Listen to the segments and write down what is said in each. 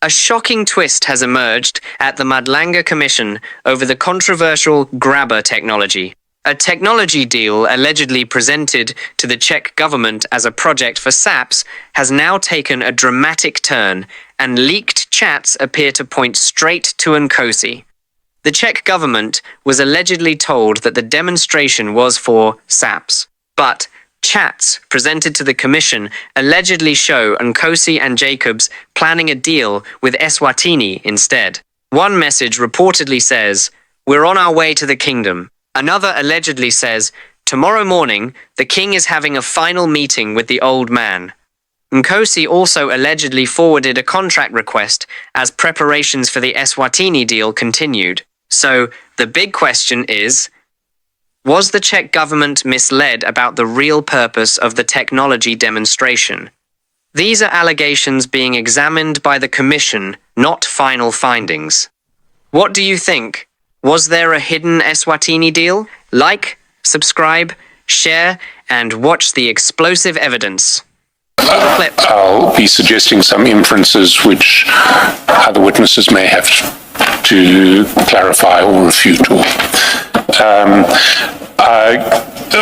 A shocking twist has emerged at the Madlanga Commission over the controversial grabber technology. A technology deal allegedly presented to the Czech government as a project for SAPs has now taken a dramatic turn, and leaked chats appear to point straight to Nkosi. The Czech government was allegedly told that the demonstration was for SAPs, but chats presented to the commission allegedly show Nkosi and Jacobs planning a deal with Eswatini instead. One message reportedly says, "We're on our way to the kingdom." Another allegedly says, "Tomorrow morning, the king is having a final meeting with the old man." Nkosi also allegedly forwarded a contract request as preparations for the Eswatini deal continued. So, the big question is, was the Czech government misled about the real purpose of the technology demonstration? These are allegations being examined by the Commission, not final findings. What do you think? Was there a hidden Eswatini deal? Like, subscribe, share, and watch the explosive evidence. I'll be suggesting some inferences which other witnesses may have to clarify or refute. I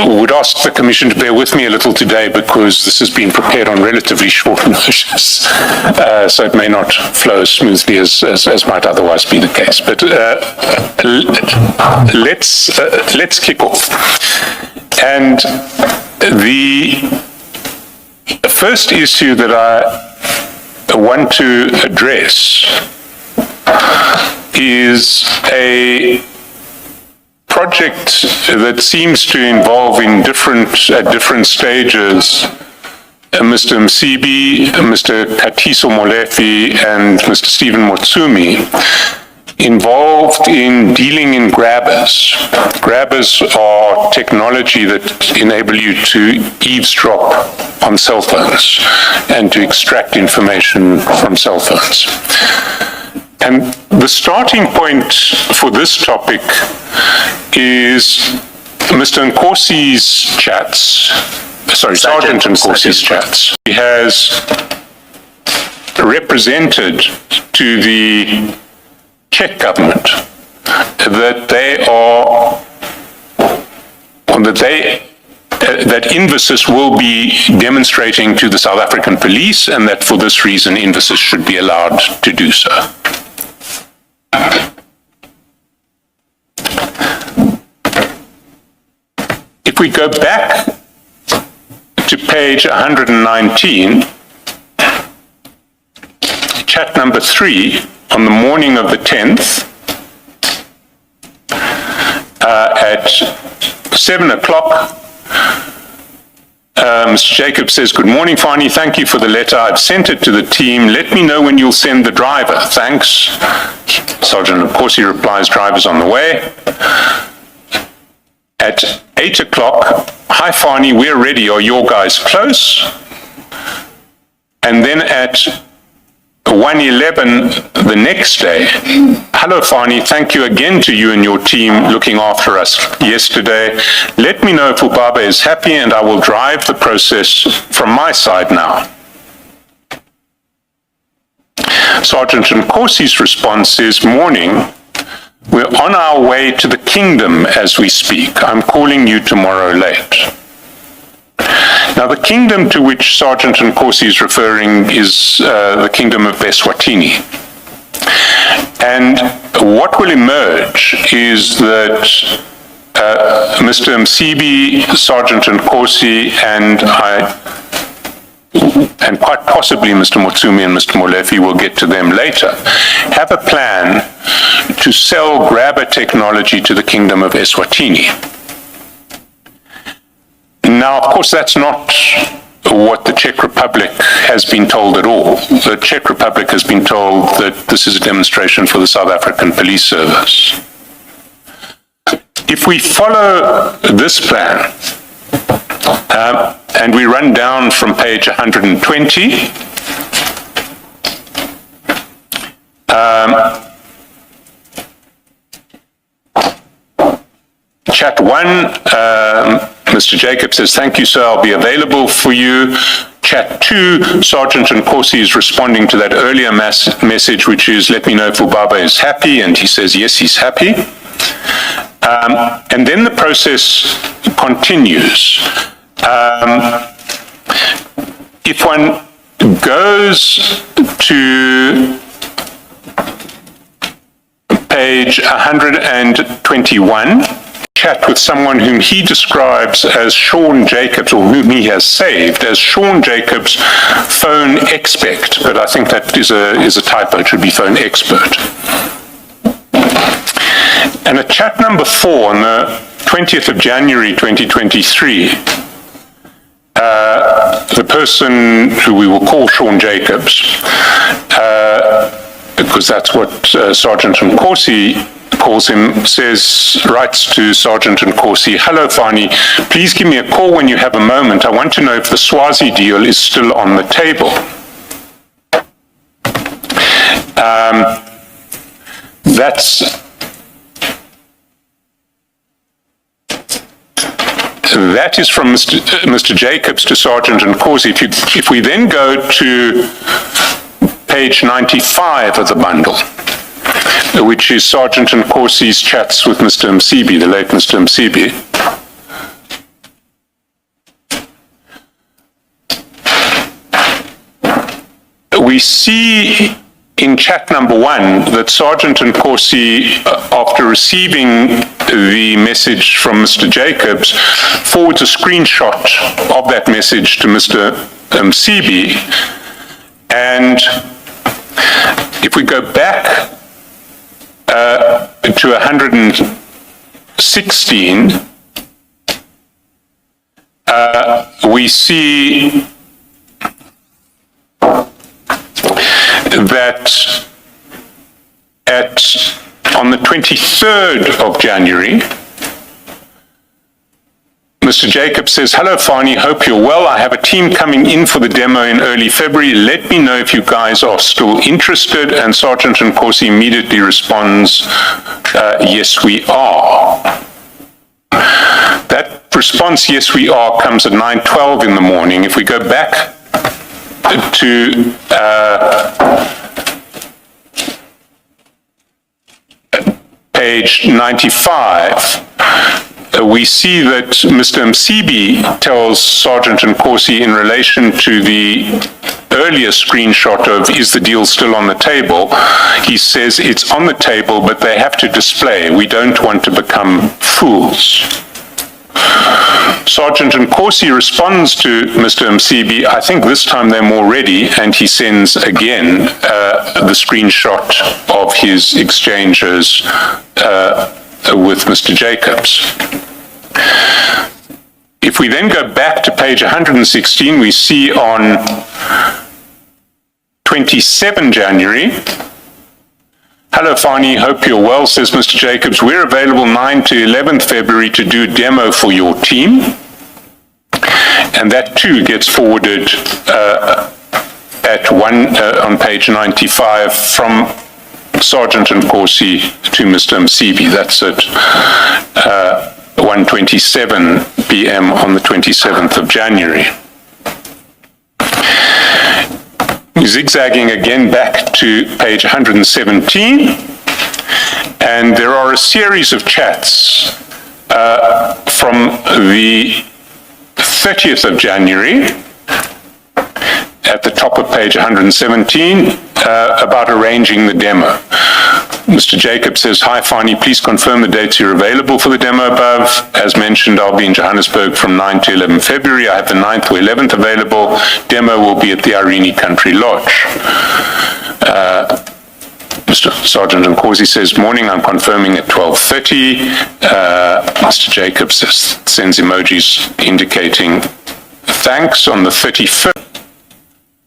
would ask the Commission to bear with me a little today because this has been prepared on relatively short notice, so it may not flow as smoothly as might otherwise be the case. But let's kick off. And the first issue that I want to address is a project that seems to involve at different stages Mr. Msibi, Mr. Katiso Molefe, and Mr. Stephen Motsumi, involved in dealing in grabbers. Grabbers are technology that enable you to eavesdrop on cell phones and to extract information from cell phones. And the starting point for this topic is Mr. Nkosi's chats, Sergeant Nkosi's chats. He has represented to the Czech government that that Infosys will be demonstrating to the South African police, and that for this reason Infosys should be allowed to do so. If we go back to page 119, chat number 3, on the morning of the 10th, at 7 o'clock, Mr. Jacobs says, "Good morning, Fani. Thank you for the letter. I've sent it to the team. Let me know when you'll send the driver. Thanks." Sergeant Nkosi replies, "Driver's on the way." At 8 o'clock, "Hi, Fani, we're ready. Are your guys close?" And then at 1:11 the next day, "Hello, Fani. Thank you again to you and your team looking after us yesterday. Let me know if Ubaba is happy and I will drive the process from my side now." Sergeant Nkosi's response is, "Morning. We're on our way to the kingdom as we speak. I'm calling you tomorrow late." Now, the kingdom to which Sergeant Nkosi is referring is the kingdom of Eswatini. And what will emerge is that Mr. Msibi, Sergeant Nkosi, and quite possibly Mr. Motsumi and Mr. Molefe, will get to them later, have a plan to sell grabber technology to the kingdom of Eswatini. Now, of course, that's not what the Czech Republic has been told at all. The Czech Republic has been told that this is a demonstration for the South African Police Service. If we follow this plan, and we run down from page 120, chat 1, Mr. Jacobs says, "Thank you, sir. I'll be available for you chat 2, Sergeant Nkosi is responding to that earlier message, which is, let me know if Ubaba is happy, and he says, yes, he's happy. And then the process continues. If one goes to page 121, chat with someone whom he describes as Sean Jacobs, or whom he has saved as Sean Jacobs, phone expert, but I think that is a typo. It should be phone expert. And at chat number 4 on the 20th of January 2023, the person who we will call Sean Jacobs, because that's what Sergeant Nkosi calls him, writes to Sergeant Nkosi, hello Fani, please give me a call when you have a moment. I want to know if the Swazi deal is still on the table. That is from Mr. Jacobs to Sergeant Nkosi. If we then go to page 95 of the bundle, which is Sergeant Nkosi's chats with Mr. Msibi, the late Mr. Msibi. We see in chat number 1 that Sergeant Nkosi, after receiving the message from Mr. Jacobs, forwards a screenshot of that message to Mr. Msibi. And if we go back to 116, we see that on the 23rd of January, Mr. Jacobs says, hello Fani, hope you're well. I have a team coming in for the demo in early February. Let me know if you guys are still interested. And Sergeant Nkosi immediately responds, yes, we are. That response, yes, we are, comes at 9:12 in the morning. If we go back to page 95, we see that Mr. Msibi tells Sergeant Nkosi in relation to the earlier screenshot of is the deal still on the table, he says it's on the table, but they have to display. We don't want to become fools. Sergeant Nkosi responds to Mr. Msibi, I think this time they're more ready, and he sends again the screenshot of his exchanges with Mr. Jacobs. If we then go back to page 116, we see on 27 January, hello Fani, hope you're well, says Mr. Jacobs. We're available 9 to 11th February to do a demo for your team. And that too gets forwarded on page 95 from Sergeant Nkosi to Mr. Msibi. That's at 1:27 p.m. on the 27th of January. Zigzagging again back to page 117, and there are a series of chats from the 30th of January at the top of page 117 about arranging the demo. Mr. Jacobs says, hi Fani, please confirm the dates you're available for the demo above. As mentioned, I'll be in Johannesburg from 9 to 11 February. I have the 9th or 11th available. Demo will be at the Irene Country Lodge. Mr. Sergeant Nkosi says, morning, I'm confirming at 12:30. Mr. Jacobs sends emojis indicating thanks on the 31st.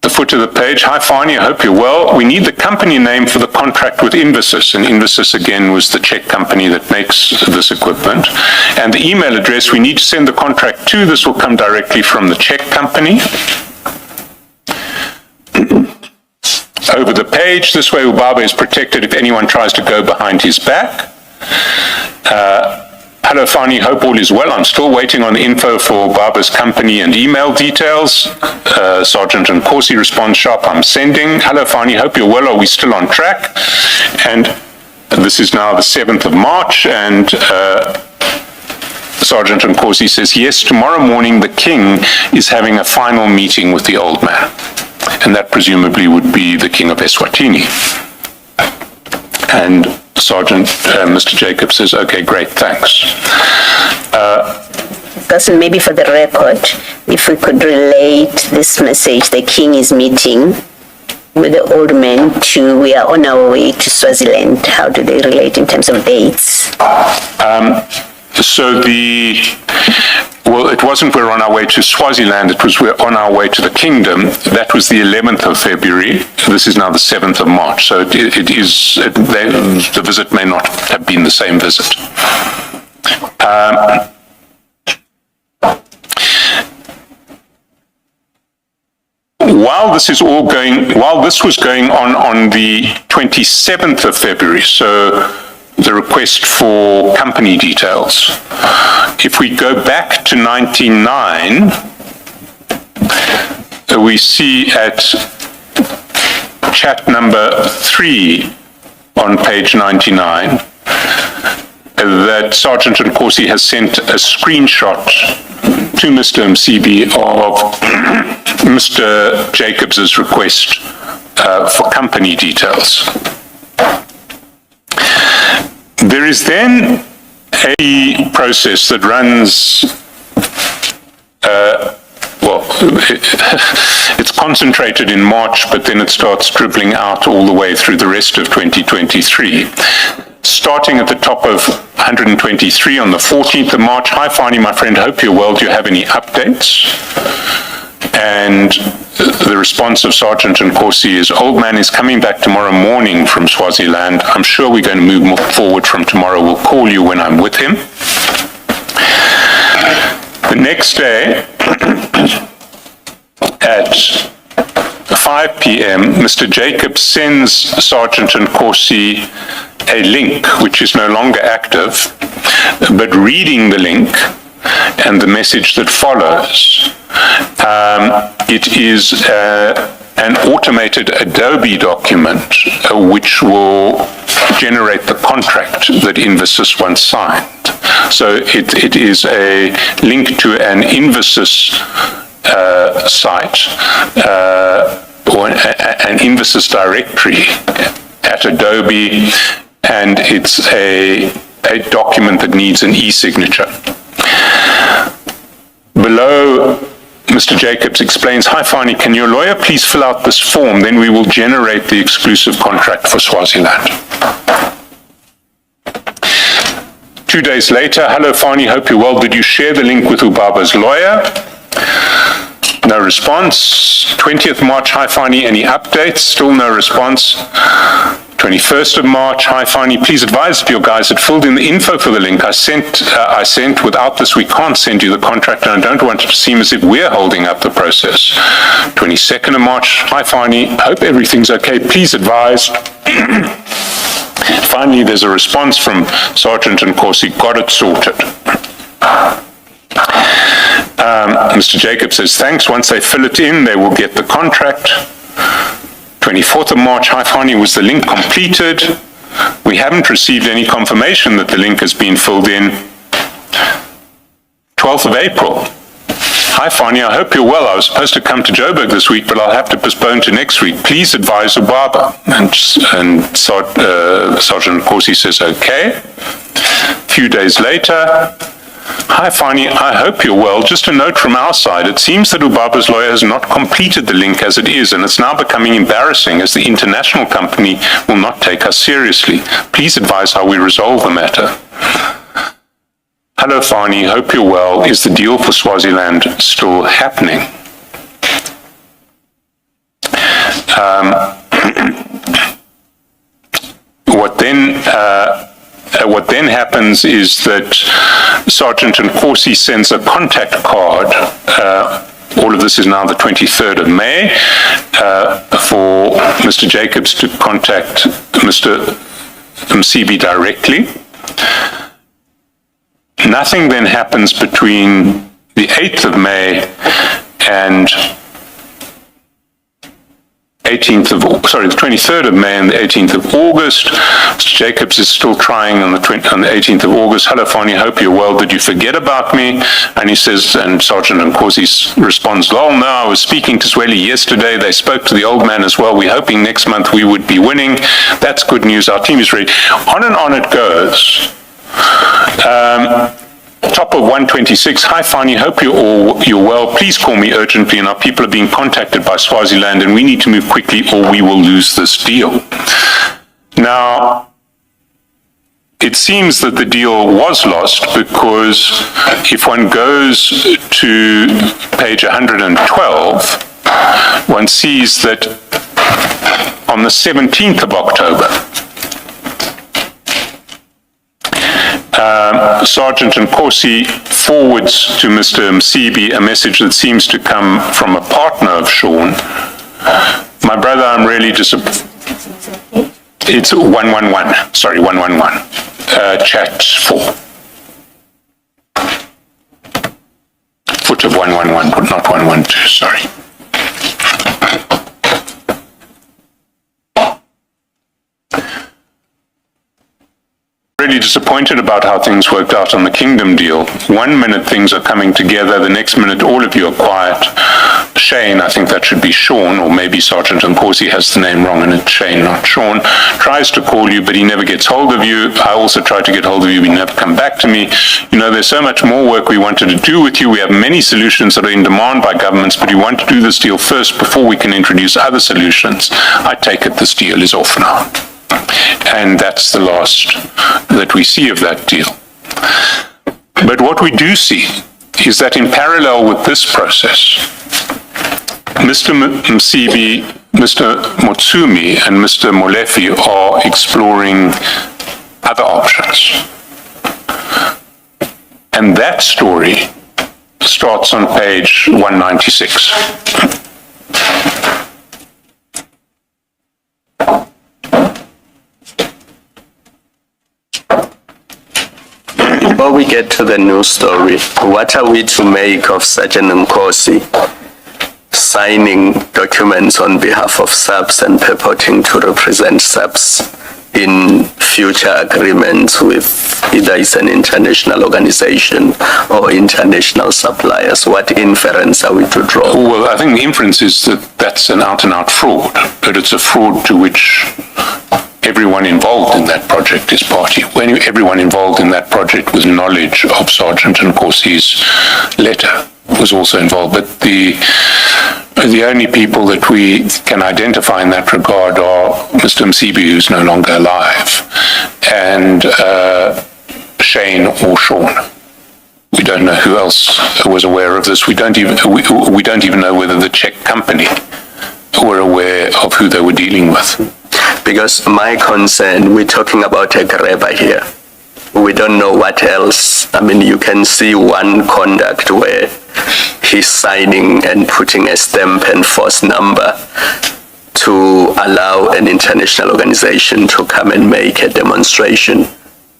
The foot of the page, hi Fani, I hope you're well. We need the company name for the contract with Infosys, and Infosys again was the Czech company that makes this equipment. And the email address we need to send the contract to, this will come directly from the Czech company. Over the page, this way Ubaba is protected if anyone tries to go behind his back. Hello, Fani. Hope all is well. I'm still waiting on the info for Baba's company and email details. Sergeant Nkosi response sharp. I'm sending. Hello, Fani. Hope you're well. Are we still on track? And this is now the 7th of March, and Sergeant Nkosi says, yes, tomorrow morning the king is having a final meeting with the old man. And that presumably would be the king of Eswatini. And Sergeant Mr. Jacob says, okay, great, thanks. Cousin, maybe for the record, if we could relate this message, the king is meeting with the old man to, we are on our way to Swaziland. How do they relate in terms of dates? Well, it wasn't we're on our way to Swaziland, it was we're on our way to the kingdom. That was the 11th of February. This is now the 7th of March. So the visit may not have been the same visit. While this was going on the 27th of February, so the request for company details. If we go back to 99, we see at chat number 3 on page 99 that Sergeant Nkosi has sent a screenshot to Mr. Msibi of Mr. Jacobs's request for company details. There is then a process that runs, it's concentrated in March, but then it starts dribbling out all the way through the rest of 2023. Starting at the top of 123 on the 14th of March. Hi, Fani, my friend, hope you're well. Do you have any updates? And the response of Sergeant Nkosi is, old man is coming back tomorrow morning from Swaziland. I'm sure we're going to move forward from tomorrow. We'll call you when I'm with him. The next day, at 5 p.m., Mr. Jacob sends Sergeant Nkosi a link, which is no longer active, but reading the link and the message that follows. It is an automated Adobe document which will generate the contract that Infosys once signed. So it is a link to an Infosys site or an Infosys directory at Adobe, and it's a document that needs an e-signature. Below, Mr. Jacobs explains, hi Fani, can your lawyer please fill out this form, then we will generate the exclusive contract for Swaziland. 2 days later, hello Fani, hope you're well. Did you share the link with Ubaba's lawyer? No response. 20th March, hi Fani, any updates? Still no response. 21st of March, hi Fani, please advise if your guys had filled in the info for the link I sent. Without this, we can't send you the contract, and I don't want it to seem as if we're holding up the process. 22nd of March, hi Fani, hope everything's okay, please advise. Finally, there's a response from Sergeant Nkosi, got it sorted. Mr. Jacob says, thanks, once they fill it in, they will get the contract. 24th of March, hi Fani, was the link completed? We haven't received any confirmation that the link has been filled in. 12th of April, hi Fani, I hope you're well. I was supposed to come to Joburg this week, but I'll have to postpone to next week. Please advise Ubaba. And Sergeant Nkosi says, okay. A few days later, hi Fani, I hope you're well. Just a note from our side. It seems that Ubaba's lawyer has not completed the link as it is, and it's now becoming embarrassing as the international company will not take us seriously. Please advise how we resolve the matter. Hello Fani, hope you're well. Is the deal for Swaziland still happening? What then happens is that Sergeant Nkosi sends a contact card. All of this is now the 23rd of May for Mr. Jacobs to contact Mr. Msibi directly. Nothing then happens between the 8th of May and the 23rd of May and the 18th of August. Mr. Jacobs is still trying on the 18th of August. Hello, Fani, hope you're well. Did you forget about me? And he says, and Sergeant Nkosi responds, lol, no, I was speaking to Sweli yesterday. They spoke to the old man as well. We're hoping next month we would be winning. That's good news. Our team is ready. On and on it goes. Top of 126. Hi, Fani. Hope you're well. Please call me urgently. And our people are being contacted by Swaziland, and we need to move quickly, or we will lose this deal. Now, it seems that the deal was lost because if one goes to page 112, one sees that on the 17th of October. Sergeant Nkosi forwards to Mr. Msibi a message that seems to come from a partner of Sean. My brother, I'm really disappointed. It's 111, sorry, 111, chat 4. Foot of 111, but not 112, sorry. Really disappointed about how things worked out on the Kingdom deal. 1 minute things are coming together, the next minute all of you are quiet. Shane, I think that should be Sean, or maybe Sergeant Nkosi has the name wrong and it's Shane, not Sean, tries to call you, but he never gets hold of you. I also tried to get hold of you, but you never come back to me. You know, there's so much more work we wanted to do with you. We have many solutions that are in demand by governments, but we want to do this deal first before we can introduce other solutions. I take it this deal is off now. And that's the last that we see of that deal. But what we do see is that in parallel with this process, Mr. Msibi, Mr. Motsumi, and Mr. Molefe are exploring other options. And that story starts on page 196. Before we get to the news story, what are we to make of Sergeant Nkosi signing documents on behalf of SAPS and purporting to represent SAPS in future agreements with either it's an international organization or international suppliers? What inference are we to draw? Well, I think the inference is that that's an out-and-out fraud, but it's a fraud to which everyone involved in that project is party. When everyone involved in that project with knowledge of Sergeant Nkosi's letter was also involved, but the only people that we can identify in that regard are Mr. Msibi, who's no longer alive, and Shane or Sean. We don't know who else was aware of this. We don't even know whether the Czech company were aware of who they were dealing with. Because my concern, we're talking about a grabber here. We don't know what else. I mean, you can see one conduct where he's signing and putting a stamp and force number to allow an international organization to come and make a demonstration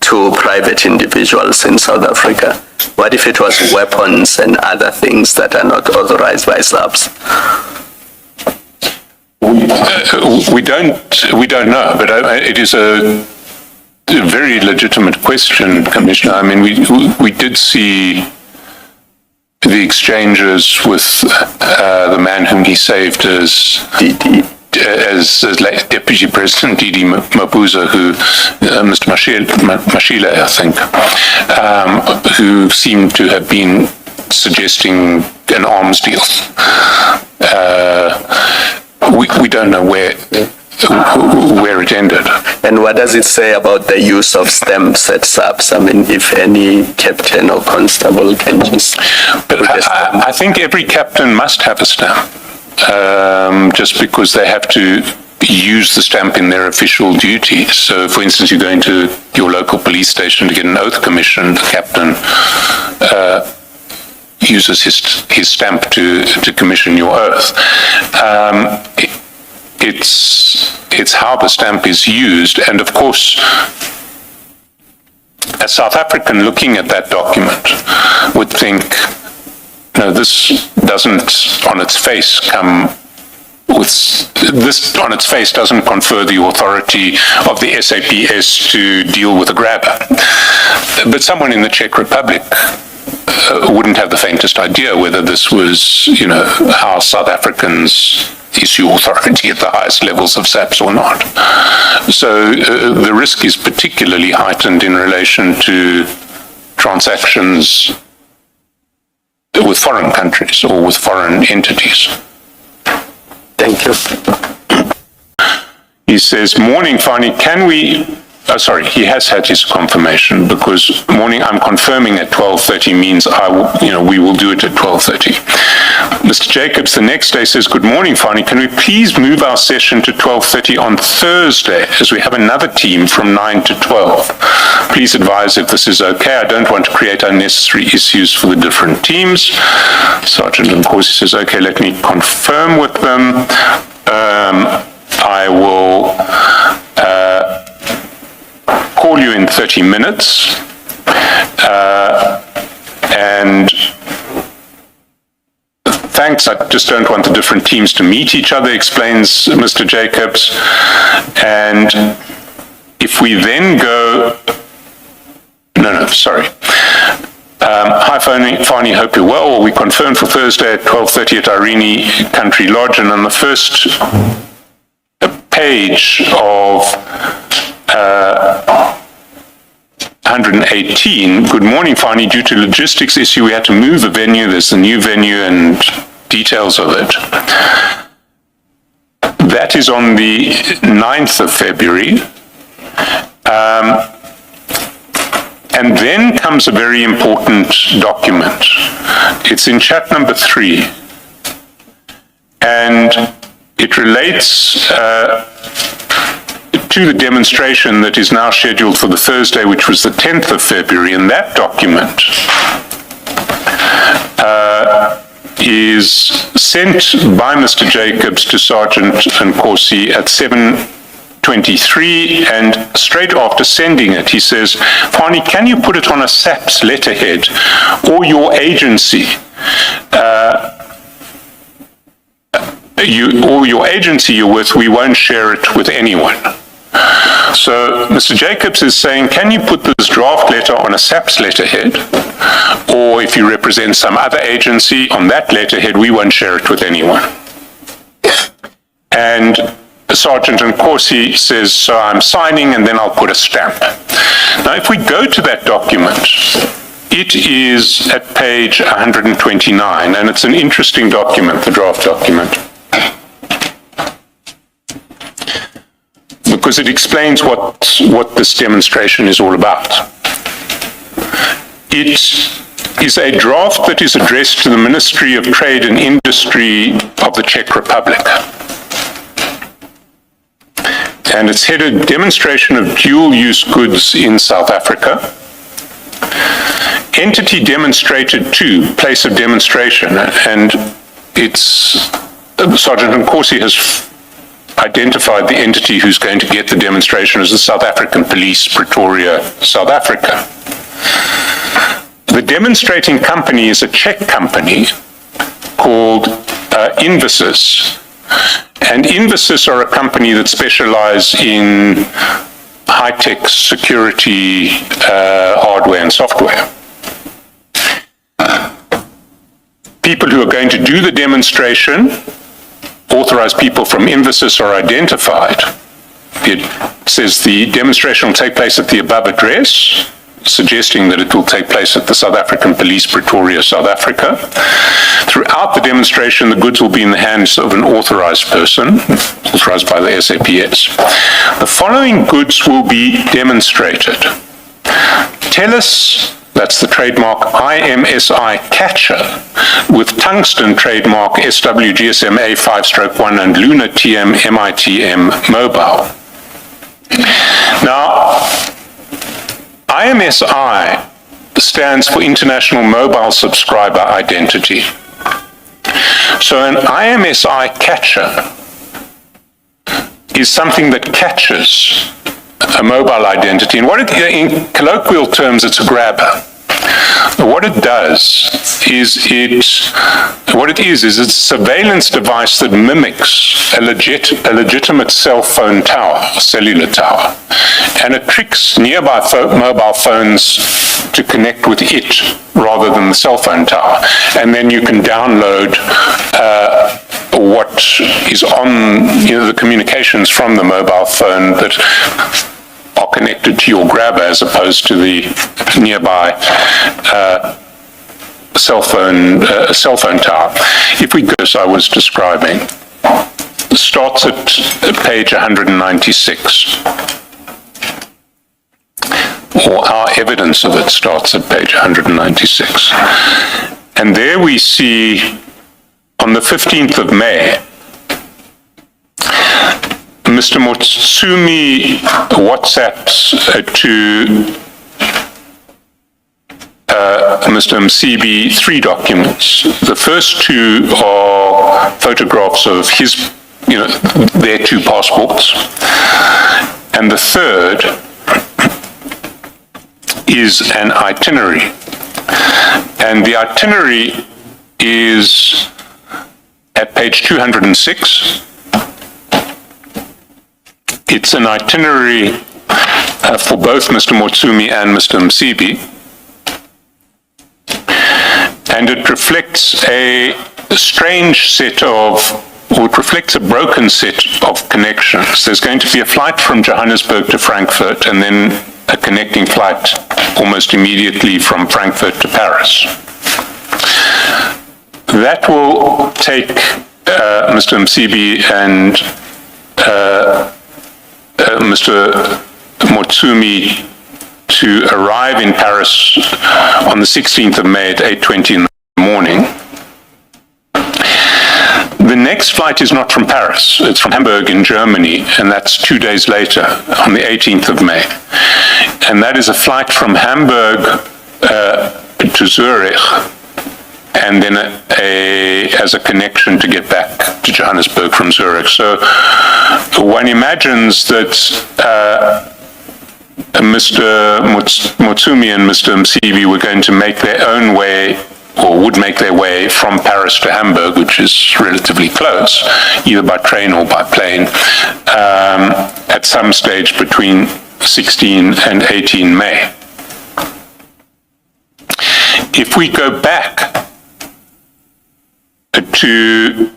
to private individuals in South Africa. What if it was weapons and other things that are not authorized by SAPS? We don't know, but it is a very legitimate question, Commissioner. I mean, we did see the exchanges with the man whom he saved as Deputy President Didi Mabuza, who Mr. Mashile, I think, who seemed to have been suggesting an arms deal. We don't know where it ended. And what does it say about the use of stamps at SAPS? I mean, if any captain or constable can just... But I think every captain must have a stamp, just because they have to use the stamp in their official duty. So, for instance, you go into your local police station to get an oath commission, the captain uses his stamp to commission your oath. It's how the stamp is used, and of course, a South African looking at that document would think, no, this doesn't on its face come with, this on its face doesn't confer the authority of the SAPS to deal with a grabber. But someone in the Czech Republic wouldn't have the faintest idea whether this was, how South Africans issue authority at the highest levels of SAPS or not. So the risk is particularly heightened in relation to transactions with foreign countries or with foreign entities. Thank you. He says, morning, Fani, can we... he has had his confirmation, because morning, I'm confirming at 12:30 means we will do it at 12:30. Mr. Jacobs the next day says, good morning, Fani, can we please move our session to 12:30 on Thursday, as we have another team from 9 to 12. Please advise if this is okay. I don't want to create unnecessary issues for the different teams. Sergeant Nkosi says, okay, let me confirm with them. I will call you in 30 minutes, and thanks, I just don't want the different teams to meet each other, explains Mr. Jacobs. And if we then go, hi Fani, hope you're well. We confirmed for Thursday at 12:30 at Irene Country Lodge, and on the first page of 118, good morning, Fani. Due to logistics issue, we had to move the venue. There's the new venue and details of it. That is on the 9th of February. And then comes a very important document. It's in chat number 3. And it relates to the demonstration that is now scheduled for the Thursday, which was the 10th of February, and that document is sent by Mr. Jacobs to Sergeant Nkosi at 7:23, and straight after sending it, he says, Fani, can you put it on a SAPS letterhead or your agency? Your agency you're with, we won't share it with anyone. So Mr. Jacobs is saying, can you put this draft letter on a SAPS letterhead? Or if you represent some other agency on that letterhead, we won't share it with anyone. And Sergeant Nkosi says, so I'm signing and then I'll put a stamp. Now, if we go to that document, it is at page 129, and it's an interesting document, the draft document, because it explains what this demonstration is all about. It is a draft that is addressed to the Ministry of Trade and Industry of the Czech Republic. And it's headed Demonstration of Dual-Use Goods in South Africa. Entity demonstrated to, place of demonstration, and it's Sergeant Nkosi has identified the entity who's going to get the demonstration as the South African Police, Pretoria, South Africa. The demonstrating company is a Czech company called Invasys. And Invasys are a company that specialize in high-tech security hardware and software. People who are going to do the demonstration, authorized people from Invasys, are identified. It says the demonstration will take place at the above address, suggesting that it will take place at the South African Police, Pretoria, South Africa. Throughout the demonstration, the goods will be in the hands of an authorized person, authorized by the SAPS. The following goods will be demonstrated. TELUS, that's the trademark IMSI catcher, with tungsten trademark SWGSMA 5/1 and Luna TM MITM mobile. Now, IMSI stands for International Mobile Subscriber Identity. So an IMSI catcher is something that catches a mobile identity. And in colloquial terms, it's a grabber. What it does is it's a surveillance device that mimics a legitimate cell phone tower, cellular tower, and it tricks nearby mobile phones to connect with it rather than the cell phone tower. And then you can download what is on the communications from the mobile phone that are connected to your grabber as opposed to the nearby cell phone tower. If we go, as I was describing, starts at page 196, or our evidence of it starts at page 196. And there we see, on the 15th of May, Mr. Motsumi WhatsApps to Mr. Msibi 3 documents. The first 2 are photographs of his, their 2 passports. And the third is an itinerary. And the itinerary is at page 206. It's an itinerary for both Mr. Motsumi and Mr. Msibi. And it reflects a broken set of connections. There's going to be a flight from Johannesburg to Frankfurt, and then a connecting flight almost immediately from Frankfurt to Paris. That will take Mr. Msibi and Mr. Motsumi to arrive in Paris on the 16th of May at 8:20 in the morning. The next flight is not from Paris, it's from Hamburg in Germany, and that's 2 days later, on the 18th of May. And that is a flight from Hamburg to Zurich, and then as a connection to get back to Johannesburg from Zurich. So one imagines that Mr. Motsumi and Mr. Msibi were going to make their own way, or would make their way from Paris to Hamburg, which is relatively close, either by train or by plane, at some stage between 16 and 18 May. If we go back to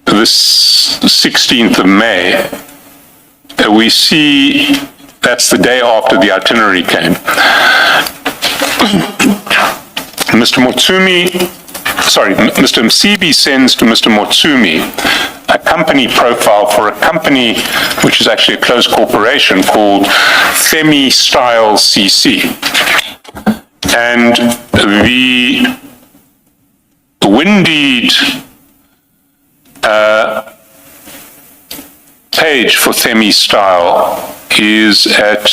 the 16th of May, we see that's the day after the itinerary came. Mr. Msibi sends to Mr. Motsumi a company profile for a company which is actually a closed corporation called Femi Style CC. And the Windeed page for Femi Style is at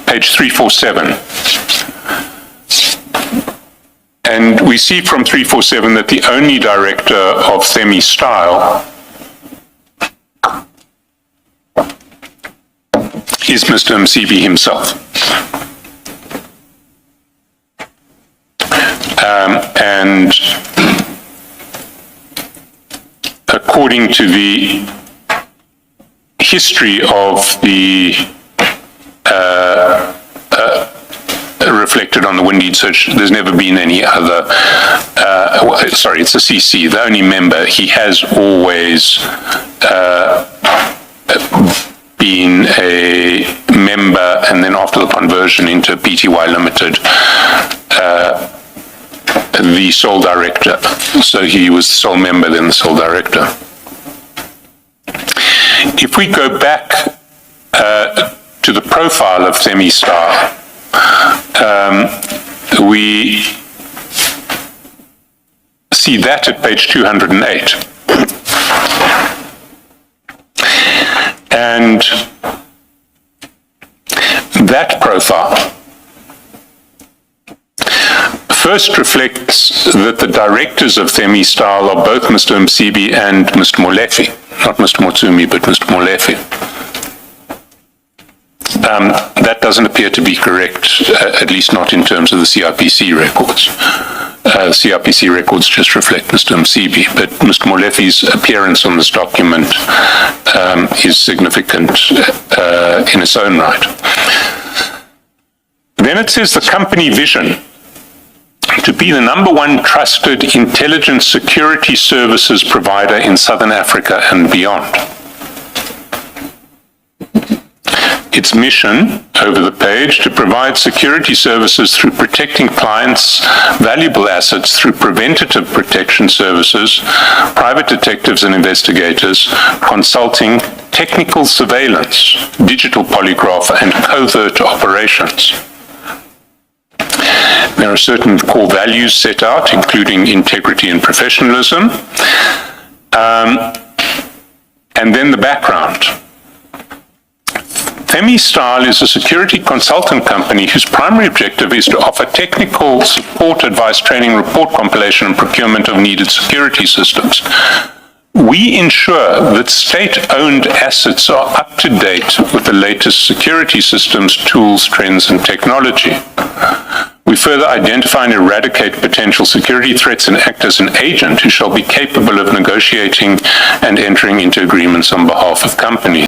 page 347. And we see from 347 that the only director of Femi Style is Mr. Msibi himself. And according to the history of the reflected on the Windeed search, there's never been any other, it's a CC, the only member. He has always been a member, and then after the conversion into PTY Limited, the sole director. So he was the sole member, then the sole director. If we go back to the profile of Femi Style, we see that at page 208. And that profile first reflects that the directors of Themistal are both Mr. Msibi and Mr. Molefe, not Mr. Motsumi, but Mr. Molefe. That doesn't appear to be correct, at least not in terms of the CRPC records. CRPC records just reflect Mr. Msibi, but Mr. Molefe's appearance on this document is significant in its own right. Then it says the company vision to be the #1 trusted intelligence security services provider in Southern Africa and beyond. Its mission, over the page, to provide security services through protecting clients' valuable assets through preventative protection services, private detectives and investigators, consulting, technical surveillance, digital polygraph, and covert operations. There are certain core values set out, including integrity and professionalism. And then the background. Themistal is a security consultant company whose primary objective is to offer technical support, advice, training, report compilation, and procurement of needed security systems. We ensure that state-owned assets are up to date with the latest security systems, tools, trends, and technology. We further identify and eradicate potential security threats and act as an agent who shall be capable of negotiating and entering into agreements on behalf of companies.